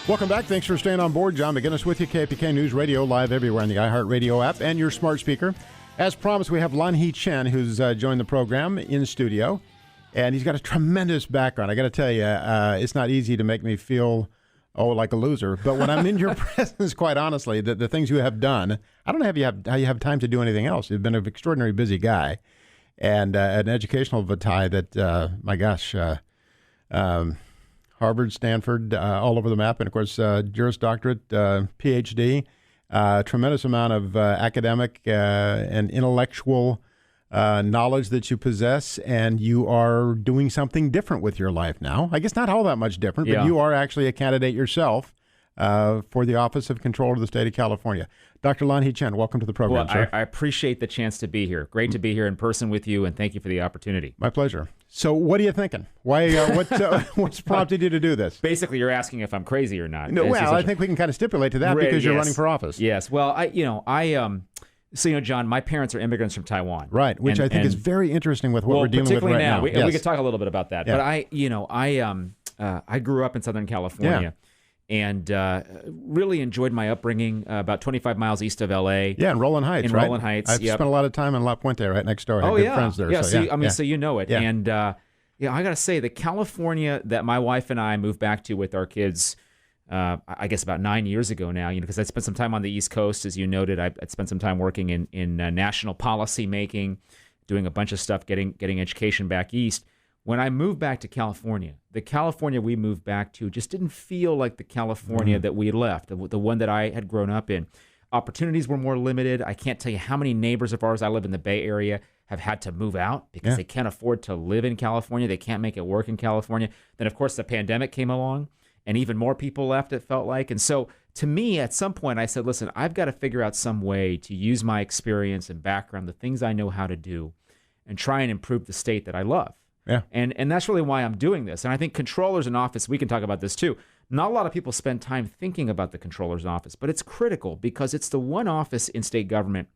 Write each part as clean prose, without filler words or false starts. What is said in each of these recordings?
Welcome back. Thanks for staying on board. John McGinness with you, KFBK News Radio, live everywhere on the iHeartRadio app and your smart speaker. As promised, we have Lanhee Chen, who's joined the program in studio, and he's got a tremendous background. I got to tell you, it's not easy to make me feel, like a loser. But when I'm in your presence, quite honestly, the things you have done, I don't know how you have time to do anything else. You've been an extraordinarily busy guy, and an educational vitae that, my gosh, Harvard, Stanford, all over the map, and of course, Juris Doctorate, PhD, tremendous amount of academic and intellectual knowledge that you possess, and you are doing something different with your life now. I guess not all that much different, but you are actually a candidate yourself for the Office of Controller of the State of California. Dr. Lanhee Chen, welcome to the program, well, sir. I appreciate the chance to be here. Great to be here in person with you, and thank you for the opportunity. My pleasure. So what are you thinking? Why? What's prompted you to do this? Basically, you're asking if I'm crazy or not. No, well, I think we can kind of stipulate to that because you're running for office. Yes. Well, John, my parents are immigrants from Taiwan. Right, which I think is very interesting with what we're dealing with right now. We could talk a little bit about that. Yeah. But I grew up in Southern California. Yeah. And really enjoyed my upbringing about 25 miles east of L.A. Yeah, in Roland Heights, right? Roland Heights, I've spent a lot of time in La Puente, right next door. I had good friends there. Yeah, so so you know it. Yeah. And I got to say, the California that my wife and I moved back to with our kids, I guess about 9 years ago now, because I spent some time on the East Coast, as you noted. I'd spent some time working in national policy making, doing a bunch of stuff, getting education back east. When I moved back to California, the California we moved back to just didn't feel like the California that we left, the one that I had grown up in. Opportunities were more limited. I can't tell you how many neighbors of ours, I live in the Bay Area, have had to move out because they can't afford to live in California. They can't make it work in California. Then, of course, the pandemic came along, and even more people left, it felt like. And so, to me, at some point, I said, listen, I've got to figure out some way to use my experience and background, the things I know how to do, and try and improve the state that I love. Yeah. And that's really why I'm doing this. And I think controllers in office, we can talk about this too. Not a lot of people spend time thinking about the controller's office, but it's critical because it's the one office in state government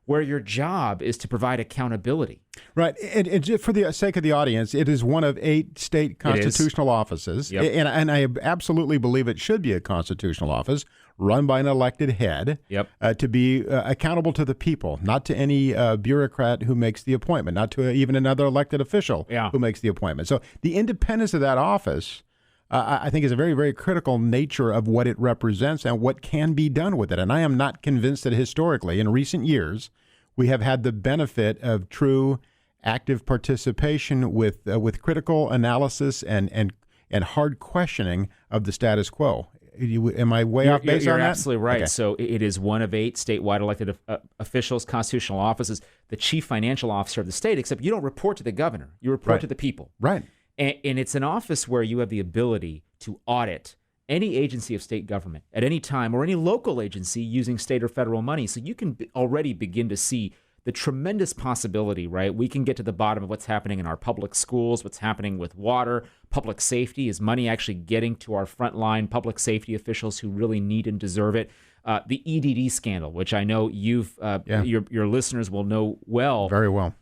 where your job is to provide accountability. Right. And for the sake of the audience, it is one of 8 state constitutional offices. Yep. And I absolutely believe it should be a constitutional office run by an elected head to be accountable to the people, not to any bureaucrat who makes the appointment, not to even another elected official who makes the appointment. So the independence of that office, I think, is a very, very critical nature of what it represents and what can be done with it. And I am not convinced that historically, in recent years, we have had the benefit of true active participation with critical analysis and hard questioning of the status quo. Am I way off base on that? You're absolutely right. Okay. So it is one of 8 statewide elected officials, constitutional offices, the chief financial officer of the state, except you don't report to the governor. You report to the people. Right. And it's an office where you have the ability to audit any agency of state government at any time or any local agency using state or federal money. So you can already begin to see the tremendous possibility, right? We can get to the bottom of what's happening in our public schools, what's happening with water, public safety. Is money actually getting to our frontline public safety officials who really need and deserve it? The EDD scandal, which I know your listeners will know well. Very well.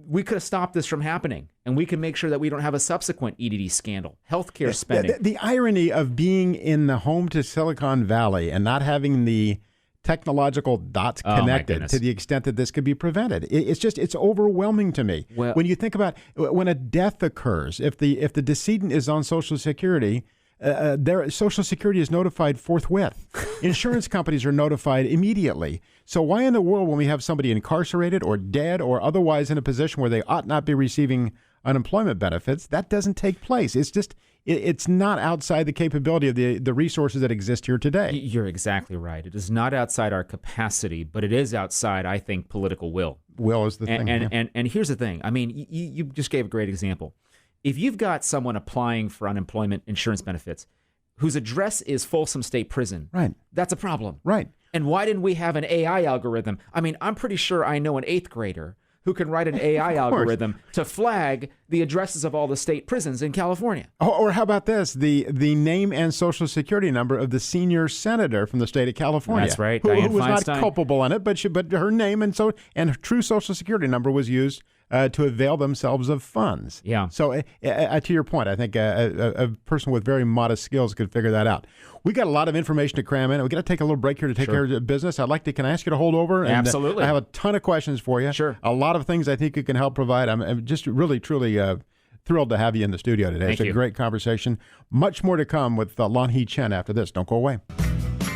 We could have stopped this from happening, and we can make sure that we don't have a subsequent EDD scandal. Healthcare spending. The irony of being in the home to Silicon Valley and not having the technological dots connected to the extent that this could be prevented. It's overwhelming to me. Well, when you think about when a death occurs, if the decedent is on Social Security, their Social Security is notified forthwith. Insurance companies are notified immediately. So why in the world, when we have somebody incarcerated or dead or otherwise in a position where they ought not be receiving unemployment benefits, that doesn't take place? It's not outside the capability of the resources that exist here today. You're exactly right. It is not outside our capacity, but it is outside, I think, political will. Will is the thing. And here's the thing. I mean, you just gave a great example. If you've got someone applying for unemployment insurance benefits whose address is Folsom State Prison, right, that's a problem. Right. And why didn't we have an AI algorithm? I mean, I'm pretty sure I know an 8th grader who can write an AI algorithm to flag the addresses of all the state prisons in California. Or how about this? The name and Social Security number of the senior senator from the state of California. That's right, who Dianne was Feinstein. not culpable in it, but her name and true Social Security number was used to avail themselves of funds. Yeah. So to your point, I think a person with very modest skills could figure that out. We got a lot of information to cram in. We got to take a little break here to take care of business. Can I ask you to hold over? And, Absolutely. I have a ton of questions for you. Sure. A lot of things I think you can help provide. I'm just really, truly thrilled to have you in the studio today. Thank you. It's a great conversation. Much more to come with Lanhee Chen after this. Don't go away.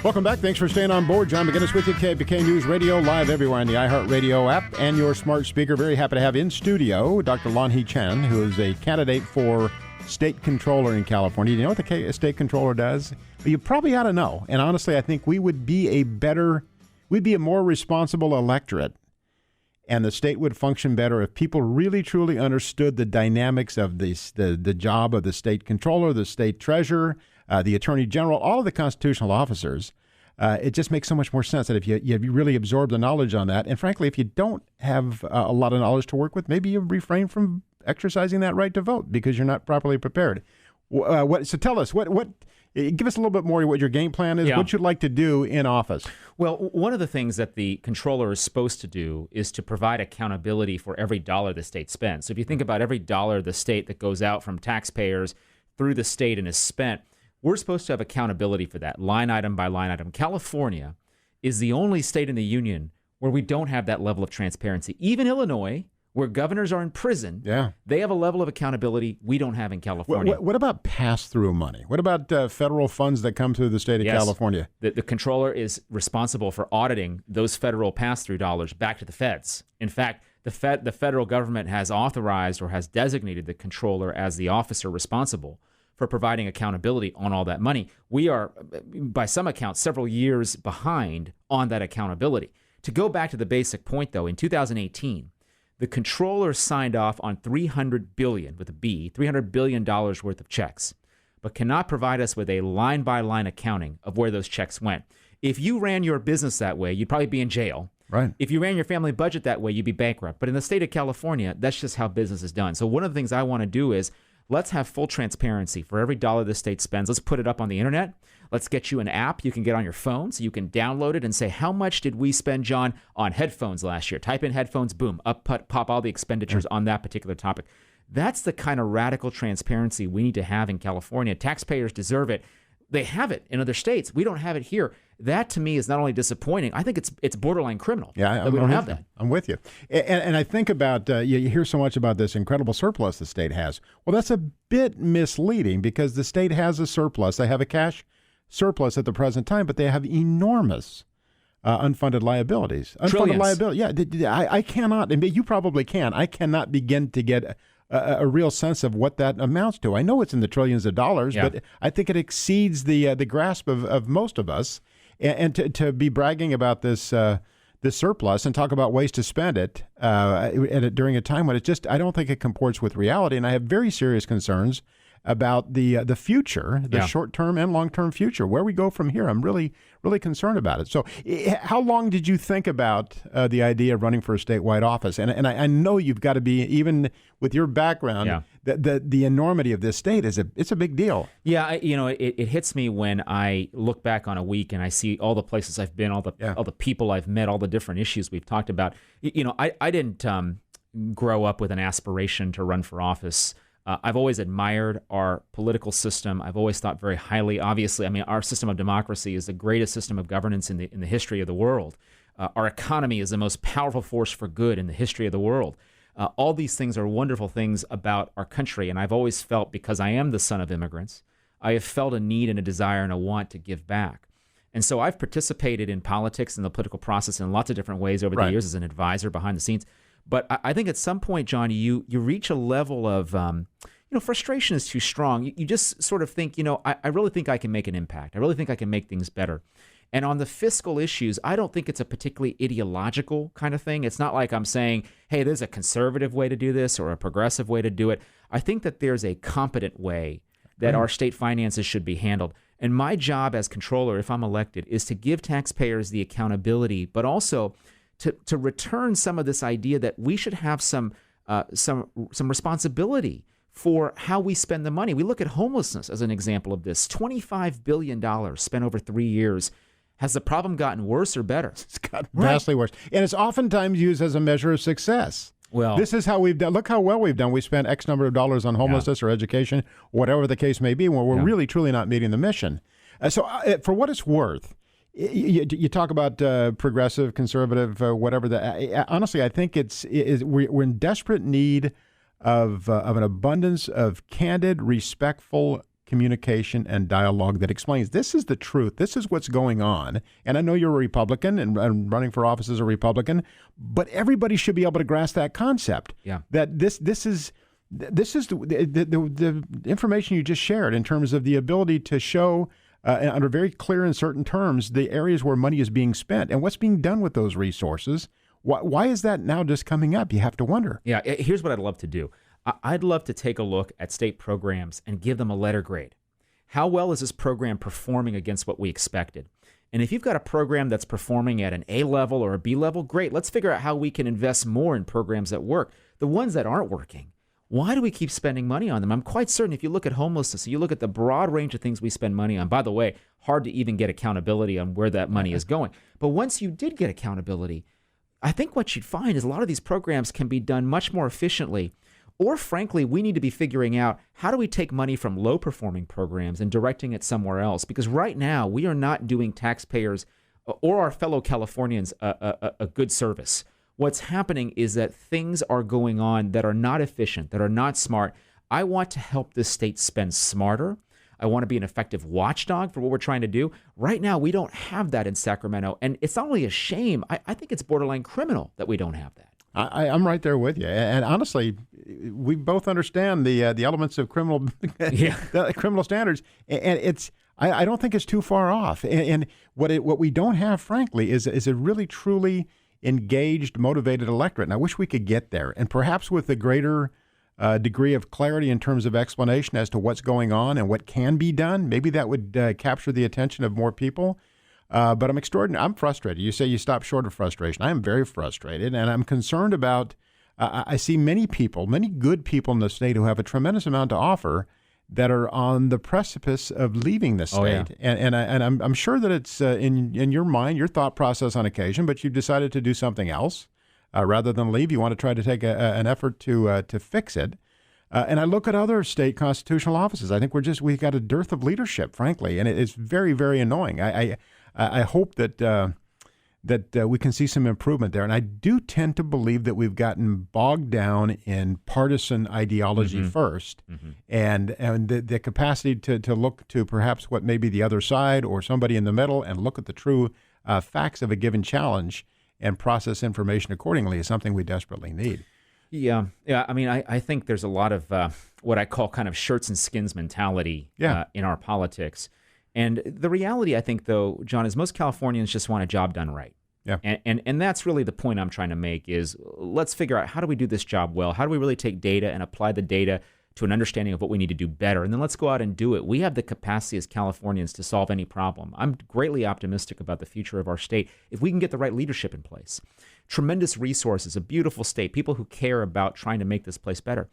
Welcome back. Thanks for staying on board. John McGinness with you, KFBK News Radio, live everywhere on the iHeartRadio app and your smart speaker. Very happy to have in studio Dr. Lanhee Chen, who is a candidate for state controller in California. Do you know what the state controller does? Well, you probably ought to know. And honestly, I think we would be we'd be a more responsible electorate, and the state would function better if people really, truly understood the dynamics of the job of the state controller, the state treasurer, the attorney general, all of the constitutional officers. It just makes so much more sense that if you really absorb the knowledge on that. And frankly, if you don't have a lot of knowledge to work with, maybe you refrain from exercising that right to vote because you're not properly prepared. So tell us, give us a little bit more of what your game plan is, what you'd like to do in office. Well, one of the things that the controller is supposed to do is to provide accountability for every dollar the state spends. So if you think about every dollar of the state that goes out from taxpayers through the state and is spent, we're supposed to have accountability for that, line item by line item. California is the only state in the union where we don't have that level of transparency. Even Illinois, where governors are in prison, they have a level of accountability we don't have in California. What about pass-through money? What about federal funds that come through the state of California? The controller is responsible for auditing those federal pass-through dollars back to the feds. In fact, the federal government has authorized or has designated the controller as the officer responsible for providing accountability on all that money. We are, by some accounts, several years behind on that accountability. To go back to the basic point, though, in 2018, the controller signed off on $300 billion, with a B, $300 billion worth of checks, but cannot provide us with a line-by-line accounting of where those checks went. If you ran your business that way, you'd probably be in jail. Right. If you ran your family budget that way, you'd be bankrupt. But in the state of California, that's just how business is done. So one of the things I want to do is let's have full transparency for every dollar the state spends. Let's put it up on the internet. Let's get you an app you can get on your phone so you can download it and say, how much did we spend, John, on headphones last year? Type in headphones, boom, up pop all the expenditures on that particular topic. That's the kind of radical transparency we need to have in California. Taxpayers deserve it. They have it in other states. We don't have it here. That, to me, is not only disappointing, I think it's borderline criminal that we don't have that. I'm with you. And I think about, you hear so much about this incredible surplus the state has. Well, that's a bit misleading because the state has a surplus. They have a cash surplus at the present time, but they have enormous unfunded liabilities. Trillions. Unfunded liability. Yeah, I cannot, and you probably can. I cannot begin to get a real sense of what that amounts to. I know it's in the trillions of dollars, but I think it exceeds the grasp of most of us. And to be bragging about this surplus and talk about ways to spend it during a time when I don't think it comports with reality. And I have very serious concerns about the future, short-term and long-term future, where we go from here. I'm really, really concerned about it. So how long did you think about the idea of running for a statewide office? And I know you've got to be, even with your background, the enormity of this state it's a big deal. Yeah, it hits me when I look back on a week and I see all the places I've been, all the people I've met, all the different issues we've talked about. I didn't grow up with an aspiration to run for office. I've always admired our political system. I've always thought very highly. Obviously, I mean, our system of democracy is the greatest system of governance in the history of the world. Our economy is the most powerful force for good in the history of the world. All these things are wonderful things about our country, and I've always felt, because I am the son of immigrants, I have felt a need and a desire and a want to give back. And so I've participated in politics and the political process in lots of different ways over the years as an advisor behind the scenes. But I think at some point, John, you reach a level of, frustration is too strong. You just sort of think, I really think I can make an impact. I really think I can make things better. And on the fiscal issues, I don't think it's a particularly ideological kind of thing. It's not like I'm saying, hey, there's a conservative way to do this or a progressive way to do it. I think that there's a competent way that our state finances should be handled. And my job as controller, if I'm elected, is to give taxpayers the accountability, but also to return some of this idea that we should have some responsibility for how we spend the money. We look at homelessness as an example of this. $25 billion spent over 3 years. Has the problem gotten worse or better? It's gotten vastly worse. And it's oftentimes used as a measure of success. Well, this is how we've done. Look how well we've done. We spent X number of dollars on homelessness or education, whatever the case may be, when we're really, truly not meeting the mission. So for what it's worth, you talk about progressive, conservative, whatever. Honestly, I think we're in desperate need of an abundance of candid, respectful communication and dialogue that explains this is the truth. This is what's going on. And I know you're a Republican and running for office as a Republican, but everybody should be able to grasp that concept. Yeah. That this is the information you just shared in terms of the ability to show under very clear and certain terms the areas where money is being spent and what's being done with those resources. Why is that now just coming up? You have to wonder. Yeah, here's what I'd love to do. I'd love to take a look at state programs and give them a letter grade. How well is this program performing against what we expected? And if you've got a program that's performing at an A level or a B level, great. Let's figure out how we can invest more in programs that work. The ones that aren't working, why do we keep spending money on them? I'm quite certain if you look at homelessness, you look at the broad range of things we spend money on, by the way, hard to even get accountability on where that money is going. But once you did get accountability, I think what you'd find is a lot of these programs can be done much more efficiently. Or frankly, we need to be figuring out how do we take money from low-performing programs and directing it somewhere else? Because right now, we are not doing taxpayers or our fellow Californians a good service. What's happening is that things are going on that are not efficient, that are not smart. I want to help this state spend smarter. I want to be an effective watchdog for what we're trying to do. Right now, we don't have that in Sacramento. And it's not only a shame, I think it's borderline criminal that we don't have that. I'm right there with you, and honestly, we both understand the elements of criminal criminal standards, and I don't think it's too far off. And what we don't have, frankly, is a really truly engaged, motivated electorate. And I wish we could get there, and perhaps with a greater degree of clarity in terms of explanation as to what's going on and what can be done. Maybe that would capture the attention of more people. But I'm frustrated. You say you stop short of frustration. I am very frustrated, and I'm concerned about, I see many good people in the state who have a tremendous amount to offer that are on the precipice of leaving the state. Oh, yeah. And I'm sure that it's in your mind, your thought process on occasion, but you've decided to do something else rather than leave. You want to try to take an effort to fix it. And I look at other state constitutional offices. I think we've got a dearth of leadership, frankly, and it's very, very annoying. I hope that we can see some improvement there. And I do tend to believe that we've gotten bogged down in partisan ideology first, and the capacity to look to perhaps what may be the other side or somebody in the middle and look at the true facts of a given challenge and process information accordingly is something we desperately need. Yeah. I mean, I think there's a lot of what I call kind of shirts and skins mentality in our politics. And the reality, I think, though, John, is most Californians just want a job done right. Yeah. And that's really the point I'm trying to make is let's figure out how do we do this job well? How do we really take data and apply the data to an understanding of what we need to do better? And then let's go out and do it. We have the capacity as Californians to solve any problem. I'm greatly optimistic about the future of our state if we can get the right leadership in place. Tremendous resources, a beautiful state, people who care about trying to make this place better.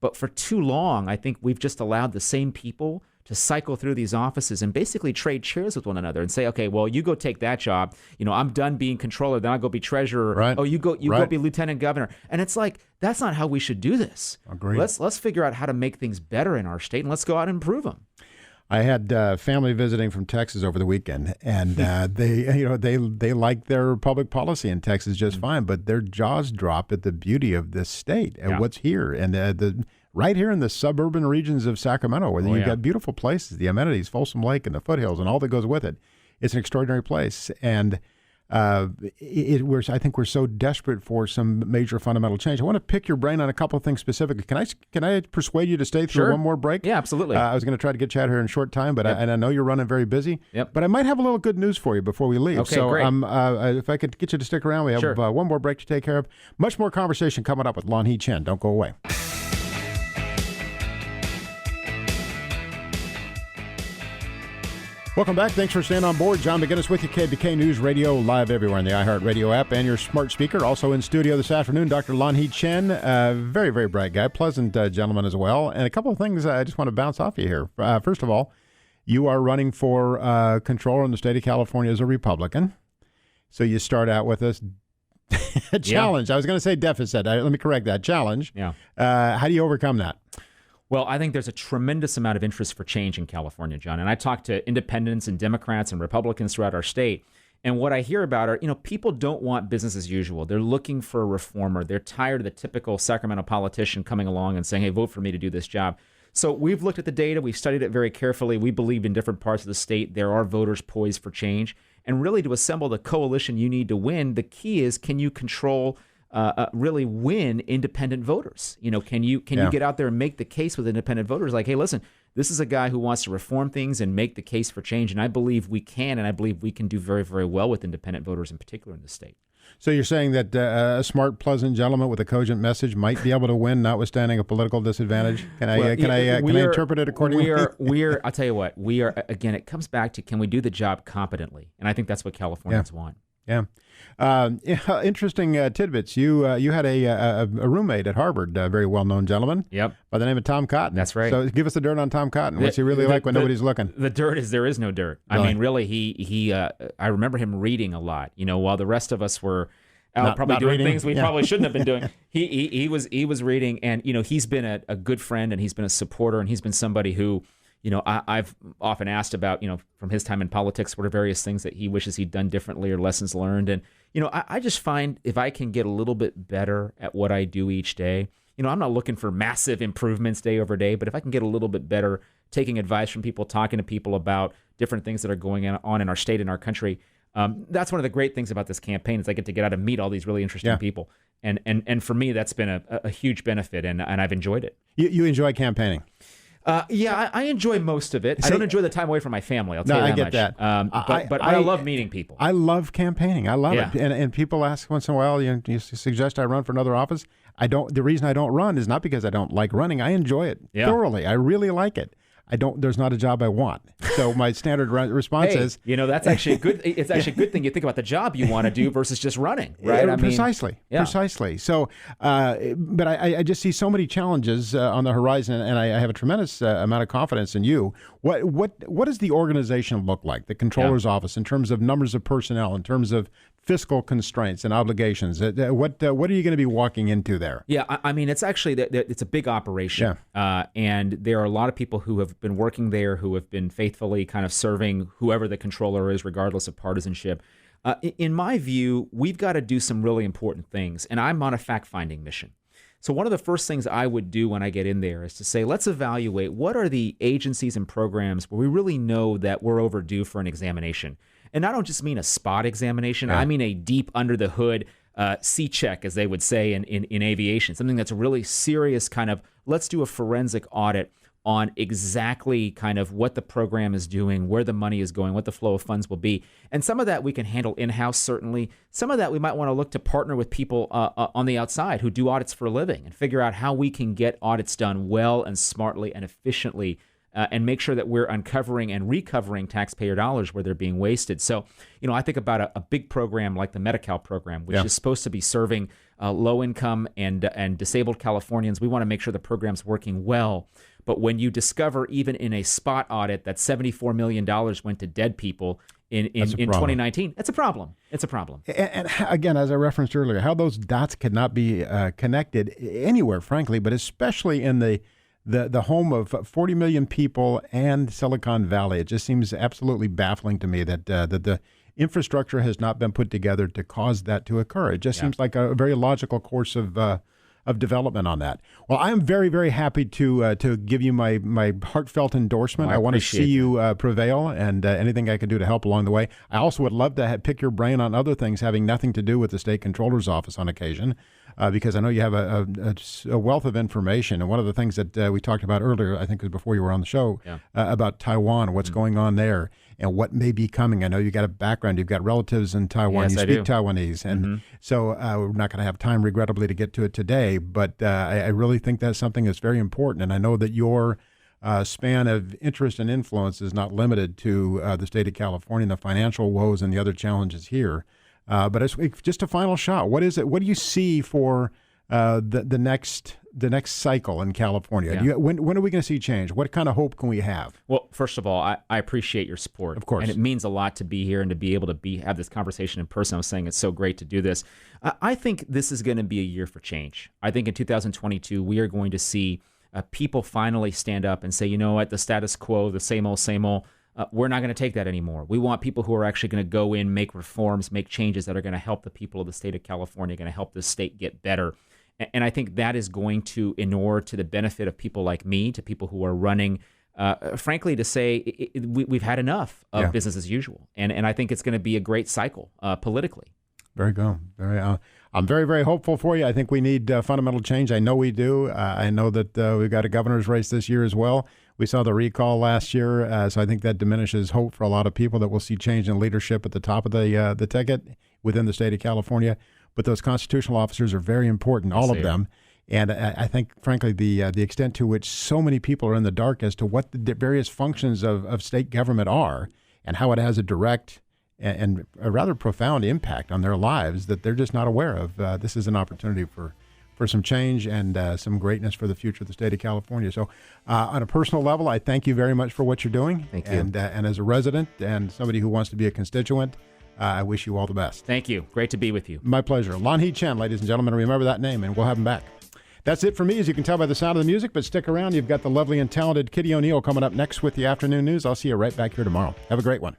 But for too long, I think we've just allowed the same people to cycle through these offices and basically trade chairs with one another and say, okay, well, you go take that job. I'm done being controller. Then I'll go be treasurer. Right. Oh, you go be lieutenant governor. And it's like, that's not how we should do this. Agreed. Let's figure out how to make things better in our state, and let's go out and improve them. I had family visiting from Texas over the weekend, and they like their public policy in Texas just fine, but their jaws drop at the beauty of this state and what's here, and right here in the suburban regions of Sacramento, where you've got beautiful places, the amenities, Folsom Lake, and the foothills, and all that goes with it. It's an extraordinary place, and I think we're so desperate for some major fundamental change. I want to pick your brain on a couple of things specifically. Can I persuade you to stay through one more break? Yeah, absolutely. I was going to try to get you out here in a short time, but I know you're running very busy. Yep. But I might have a little good news for you before we leave. Okay, so great. If I could get you to stick around, we have one more break to take care of. Much more conversation coming up with Lanhee Chen. Don't go away. Welcome back. Thanks for staying on board. John McGinness with you, KFBK News Radio, live everywhere in the iHeartRadio app and your smart speaker. Also in studio this afternoon, Dr. Lanhee Chen, very, very bright guy, pleasant gentleman as well. And a couple of things I just want to bounce off you here. First of all, you are running for controller in the state of California as a Republican. So you start out with a Challenge. I was going to say deficit. Let me correct that. Challenge. Yeah. How do you overcome that? Well, I think there's a tremendous amount of interest for change in California, John. And I talk to independents and Democrats and Republicans throughout our state. And what I hear about are, people don't want business as usual. They're looking for a reformer. They're tired of the typical Sacramento politician coming along and saying, hey, vote for me to do this job. So we've looked at the data. We've studied it very carefully. We believe in different parts of the state there are voters poised for change. And really, to assemble the coalition you need to win, the key is, can you control, really win independent voters? Can you get out there and make the case with independent voters? Like, hey, listen, this is a guy who wants to reform things and make the case for change. And I believe we can, and I believe we can do very, very well with independent voters in particular in the state. So you're saying that a smart, pleasant gentleman with a cogent message might be able to win, notwithstanding a political disadvantage? Can I interpret it accordingly? I'll tell you what, again, it comes back to, can we do the job competently? And I think that's what Californians want. Yeah. Interesting tidbits. You had a roommate at Harvard, a very well-known gentleman. Yep. By the name of Tom Cotton. That's right. So give us the dirt on Tom Cotton. What's he really like when nobody's looking? The dirt is there is no dirt. Really? I mean, really, I remember him reading a lot. While the rest of us were out probably doing things we probably shouldn't have been doing. He was reading, and he's been a good friend, and he's been a supporter, and he's been somebody who, I've often asked about, from his time in politics, what are various things that he wishes he'd done differently or lessons learned. And, I just find if I can get a little bit better at what I do each day, I'm not looking for massive improvements day over day, but if I can get a little bit better, taking advice from people, talking to people about different things that are going on in our state and our country, that's one of the great things about this campaign is I get to get out and meet all these really interesting people. And for me, that's been a huge benefit, and I've enjoyed it. You enjoy campaigning? I enjoy most of it. I don't enjoy the time away from my family. I'll tell you that much. That. But I love meeting people. I love campaigning. I love it. And people ask once in a while, you suggest I run for another office. I don't. The reason I don't run is not because I don't like running. I enjoy it thoroughly. I really like it. There's not a job I want. So my standard response is, that's actually good. It's actually a good thing you think about the job you want to do versus just running, right? Precisely. So, but I just see so many challenges on the horizon, and I have a tremendous amount of confidence in you. What does the organization look like, the controller's office, in terms of numbers of personnel, in terms of fiscal constraints and obligations? What are you going to be walking into there? Yeah, I mean, it's actually it's a big operation, and there are a lot of people who have been working there who have been faithfully kind of serving whoever the controller is, regardless of partisanship. In my view, we've got to do some really important things, and I'm on a fact-finding mission. So one of the first things I would do when I get in there is to say, let's evaluate what are the agencies and programs where we really know that we're overdue for an examination. And I don't just mean a spot examination. I mean a deep under the hood C-check, as they would say in aviation, something that's a really serious kind of, let's do a forensic audit on exactly kind of what the program is doing, where the money is going, what the flow of funds will be. And some of that we can handle in-house, certainly. Some of that we might want to look to partner with people on the outside who do audits for a living and figure out how we can get audits done well and smartly and efficiently and make sure that we're uncovering and recovering taxpayer dollars where they're being wasted. So, I think about a big program like the Medi-Cal program, which is supposed to be serving low-income and disabled Californians. We want to make sure the program's working well. But when you discover, even in a spot audit, that $74 million went to dead people in 2019, it's a problem. It's a problem. And again, as I referenced earlier, how those dots could not be connected anywhere, frankly, but especially in the home of 40 million people and Silicon Valley. It just seems absolutely baffling to me that the infrastructure has not been put together to cause that to occur. It just seems like a very logical course of development on that. Well, I am very, very happy to give you my heartfelt endorsement. I want to see you prevail, and anything I can do to help along the way. I also would love to pick your brain on other things having nothing to do with the state controller's office on occasion, because I know you have a wealth of information. And one of the things that we talked about earlier, I think it was before you were on the show, about Taiwan, what's going on there, and what may be coming. I know you got a background. You've got relatives in Taiwan. You speak Taiwanese. And so we're not going to have time, regrettably, to get to it today. But I really think that's something that's very important. And I know that your span of interest and influence is not limited to the state of California and the financial woes and the other challenges here. But it's just a final shot. What is it? What do you see for the next the next cycle in California? Yeah. When are we going to see change? What kind of hope can we have? Well, first of all, I appreciate your support. Of course. And it means a lot to be here and to be able to have this conversation in person. I was saying it's so great to do this. I think this is going to be a year for change. I think in 2022, we are going to see people finally stand up and say, you know what, the status quo, the same old, we're not going to take that anymore. We want people who are actually going to go in, make reforms, make changes that are going to help the people of the state of California, going to help the state get better. And I think that is going to inure to the benefit of people like me, to people who are running, frankly, to say we've had enough of business as usual. And I think it's going to be a great cycle politically. Very good. I'm very, very hopeful for you. I think we need fundamental change. I know we do. I know that we've got a governor's race this year as well. We saw the recall last year, so I think that diminishes hope for a lot of people that we'll see change in leadership at the top of the ticket within the state of California. But those constitutional officers are very important, all of them. And I think, frankly, the extent to which so many people are in the dark as to what the various functions of state government are and how it has a direct and a rather profound impact on their lives that they're just not aware of. This is an opportunity for some change and some greatness for the future of the state of California. So on a personal level, I thank you very much for what you're doing. Thank you. And as a resident and somebody who wants to be a constituent, I wish you all the best. Thank you. Great to be with you. My pleasure. Lanhee Chen, ladies and gentlemen, remember that name, and we'll have him back. That's it for me, as you can tell by the sound of the music, but stick around. You've got the lovely and talented Kitty O'Neill coming up next with the afternoon news. I'll see you right back here tomorrow. Have a great one.